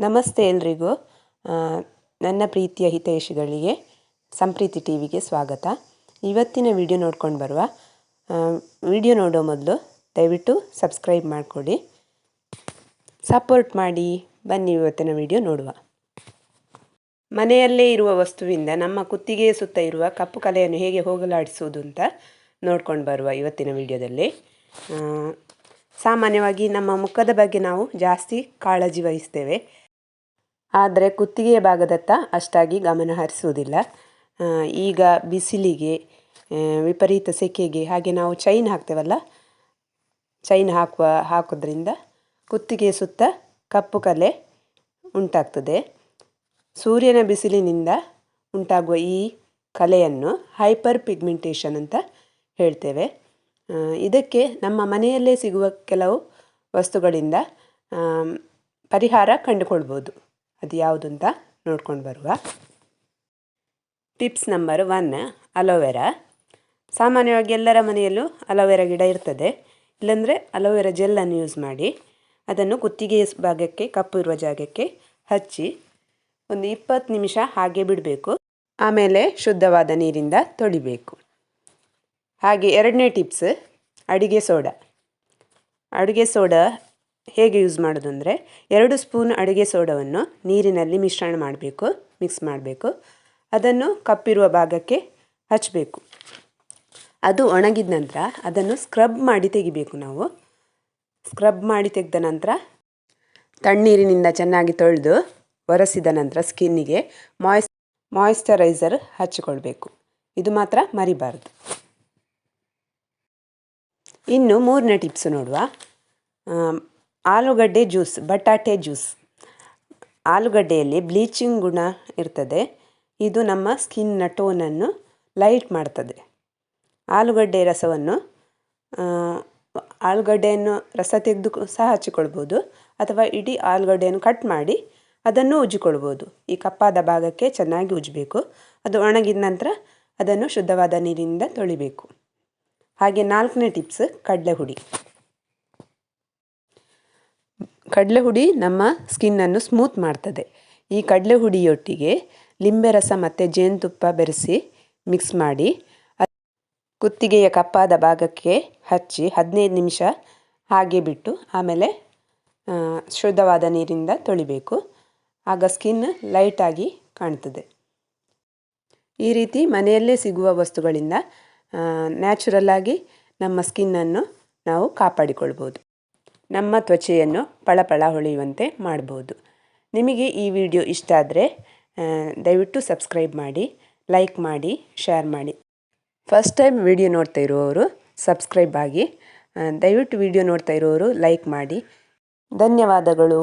ನಮಸ್ತೆ ಎಲ್ರಿಗೂ. ನನ್ನ ಪ್ರೀತಿಯ ಹಿತೈಷಿಗಳಿಗೆ ಸಂಪ್ರೀತಿ ಟಿವಿಗೆ ಸ್ವಾಗತ. ಇವತ್ತಿನ ವಿಡಿಯೋ ನೋಡ್ಕೊಂಡು ಬರುವ. ವಿಡಿಯೋ ನೋಡೋ ಮೊದಲು ದಯವಿಟ್ಟು ಸಬ್ಸ್ಕ್ರೈಬ್ ಮಾಡಿಕೊಡಿ, ಸಪೋರ್ಟ್ ಮಾಡಿ. ಬನ್ನಿ ಇವತ್ತಿನ ವಿಡಿಯೋ ನೋಡುವ. ಮನೆಯಲ್ಲೇ ಇರುವ ವಸ್ತುವಿಂದ ನಮ್ಮ ಕುತ್ತಿಗೆಯ ಸುತ್ತ ಇರುವ ಕಪ್ಪು ಕಲೆಯನ್ನು ಹೇಗೆ ಹೋಗಲಾಡಿಸುವುದು ಅಂತ ನೋಡ್ಕೊಂಡು ಬರುವ ಇವತ್ತಿನ ವಿಡಿಯೋದಲ್ಲಿ. ಸಾಮಾನ್ಯವಾಗಿ ನಮ್ಮ ಮುಖದ ಬಗ್ಗೆ ನಾವು ಜಾಸ್ತಿ ಕಾಳಜಿ ವಹಿಸ್ತೇವೆ, ಆದರೆ ಕುತ್ತಿಗೆಯ ಭಾಗದತ್ತ ಅಷ್ಟಾಗಿ ಗಮನ ಹರಿಸುವುದಿಲ್ಲ. ಈಗ ಬಿಸಿಲಿಗೆ, ವಿಪರೀತ ಸೆಕೆಗೆ, ಹಾಗೆ ನಾವು ಚೈನ್ ಹಾಕ್ತೇವಲ್ಲ, ಚೈನ್ ಹಾಕೋದ್ರಿಂದ ಕುತ್ತಿಗೆಯ ಸುತ್ತ ಕಪ್ಪು ಕಲೆ ಉಂಟಾಗ್ತದೆ. ಸೂರ್ಯನ ಬಿಸಿಲಿನಿಂದ ಉಂಟಾಗುವ ಈ ಕಲೆಯನ್ನು ಹೈಪರ್ ಪಿಗ್ಮೆಂಟೇಷನ್ ಅಂತ ಹೇಳ್ತೇವೆ. ಇದಕ್ಕೆ ನಮ್ಮ ಮನೆಯಲ್ಲೇ ಸಿಗುವ ಕೆಲವು ವಸ್ತುಗಳಿಂದ ಪರಿಹಾರ ಕಂಡುಕೊಳ್ಬೋದು. ಅದು ಯಾವುದು ಅಂತ ನೋಡ್ಕೊಂಡು ಬರುವ. Tips number 1, aloe vera. ಸಾಮಾನ್ಯವಾಗಿ ಎಲ್ಲರ ಮನೆಯಲ್ಲೂ ಅಲೋವೆರಾ ಗಿಡ ಇರ್ತದೆ. ಇಲ್ಲಾಂದರೆ ಅಲೋವೆರಾ ಜೆಲ್ಲನ್ನು ಯೂಸ್ ಮಾಡಿ ಅದನ್ನು ಕುತ್ತಿಗೆಯ ಭಾಗಕ್ಕೆ, ಕಪ್ಪು ಇರುವ ಜಾಗಕ್ಕೆ ಹಚ್ಚಿ ಒಂದು 20 ನಿಮಿಷ ಹಾಗೆ ಬಿಡಬೇಕು. ಆಮೇಲೆ ಶುದ್ಧವಾದ ನೀರಿಂದ ತೊಳಿಬೇಕು. ಹಾಗೆ 2ನೇ ಟಿಪ್ಸ್, ಅಡುಗೆ ಸೋಡಾ. ಅಡುಗೆ ಸೋಡಾ ಹೇಗೆ ಯೂಸ್ ಮಾಡೋದು ಅಂದರೆ, 2 ಸ್ಪೂನ್ ಅಡುಗೆ ಸೋಡಾವನ್ನು ನೀರಿನಲ್ಲಿ ಮಿಕ್ಸ್ ಮಾಡಬೇಕು. ಅದನ್ನು ಕಪ್ಪಿರುವ ಭಾಗಕ್ಕೆ ಹಚ್ಚಬೇಕು. ಅದು ಒಣಗಿದ ನಂತರ ಅದನ್ನು ಸ್ಕ್ರಬ್ ಮಾಡಿ ತೆಗಿಬೇಕು. ನಾವು ಸ್ಕ್ರಬ್ ಮಾಡಿ ತೆಗೆದ ನಂತರ ತಣ್ಣೀರಿನಿಂದ ಚೆನ್ನಾಗಿ ತೊಳೆದು ಒರೆಸಿದ ನಂತರ ಸ್ಕಿನ್ನಿಗೆ ಮಾಯಿಶ್ಚರೈಸರ್ ಹಚ್ಚಿಕೊಳ್ಬೇಕು. ಇದು ಮಾತ್ರ ಮರಿಬಾರದು. ಇನ್ನು 3ನೇ ಟಿಪ್ಸ್ ನೋಡುವ. ಆಲೂಗಡ್ಡೆ ಜ್ಯೂಸ್, ಬಟಾಟೆ ಜ್ಯೂಸ್. ಆಲೂಗಡ್ಡೆಯಲ್ಲಿ ಬ್ಲೀಚಿಂಗ್ ಗುಣ ಇರ್ತದೆ. ಇದು ನಮ್ಮ ಸ್ಕಿನ್ನ ಟೋನನ್ನು ಲೈಟ್ ಮಾಡ್ತದೆ. ಆಲೂಗಡ್ಡೆಯನ್ನು ರಸ ತೆಗೆದು ಸಹ ಹಚ್ಚಿಕೊಳ್ಬೋದು, ಅಥವಾ ಇಡೀ ಆಲೂಗಡ್ಡೆಯನ್ನು ಕಟ್ ಮಾಡಿ ಅದನ್ನು ಉಜ್ಜಿಕೊಳ್ಬೋದು. ಈ ಕಪ್ಪಾದ ಭಾಗಕ್ಕೆ ಚೆನ್ನಾಗಿ ಉಜ್ಜಬೇಕು. ಅದು ಒಣಗಿದ ನಂತರ ಅದನ್ನು ಶುದ್ಧವಾದ ನೀರಿನಿಂದ ತೊಳಿಬೇಕು. ಹಾಗೆ 4ನೇ ಟಿಪ್ಸ್, ಕಡಲೆ ಹುಡಿ ನಮ್ಮ ಸ್ಕಿನ್ನನ್ನು ಸ್ಮೂತ್ ಮಾಡ್ತದೆ. ಈ ಕಡಲೆ ಹುಡಿಯೊಟ್ಟಿಗೆ ಲಿಂಬೆ ರಸ ಮತ್ತು ಜೇನುತುಪ್ಪ ಬೆರೆಸಿ ಮಿಕ್ಸ್ ಮಾಡಿ ಕುತ್ತಿಗೆಯ ಕಪ್ಪಾದ ಭಾಗಕ್ಕೆ ಹಚ್ಚಿ 15 ನಿಮಿಷ ಹಾಗೆ ಬಿಟ್ಟು ಆಮೇಲೆ ಶುದ್ಧವಾದ ನೀರಿಂದ ತೊಳಿಬೇಕು. ಆಗ ಸ್ಕಿನ್ ಲೈಟಾಗಿ ಕಾಣ್ತದೆ. ಈ ರೀತಿ ಮನೆಯಲ್ಲೇ ಸಿಗುವ ವಸ್ತುಗಳಿಂದ ನ್ಯಾಚುರಲ್ ಆಗಿ ನಮ್ಮ ಸ್ಕಿನ್ನನ್ನು ನಾವು ಕಾಪಾಡಿಕೊಳ್ಬೋದು. ನಮ್ಮ ತ್ವಚೆಯನ್ನು ಪಳಪಳ ಹೊಳೆಯುವಂತೆ ಮಾಡ್ಬೋದು. ನಿಮಗೆ ಈ ವಿಡಿಯೋ ಇಷ್ಟ ಆದರೆ ದಯವಿಟ್ಟು ಸಬ್ಸ್ಕ್ರೈಬ್ ಮಾಡಿ, ಲೈಕ್ ಮಾಡಿ, ಶೇರ್ ಮಾಡಿ. ಫಸ್ಟ್ ಟೈಮ್ ವಿಡಿಯೋ ನೋಡ್ತಾ ಇರುವವರು ಸಬ್ಸ್ಕ್ರೈಬ್ ಆಗಿ, ದಯವಿಟ್ಟು ವಿಡಿಯೋ ನೋಡ್ತಾ ಇರುವವರು ಲೈಕ್ ಮಾಡಿ. ಧನ್ಯವಾದಗಳು.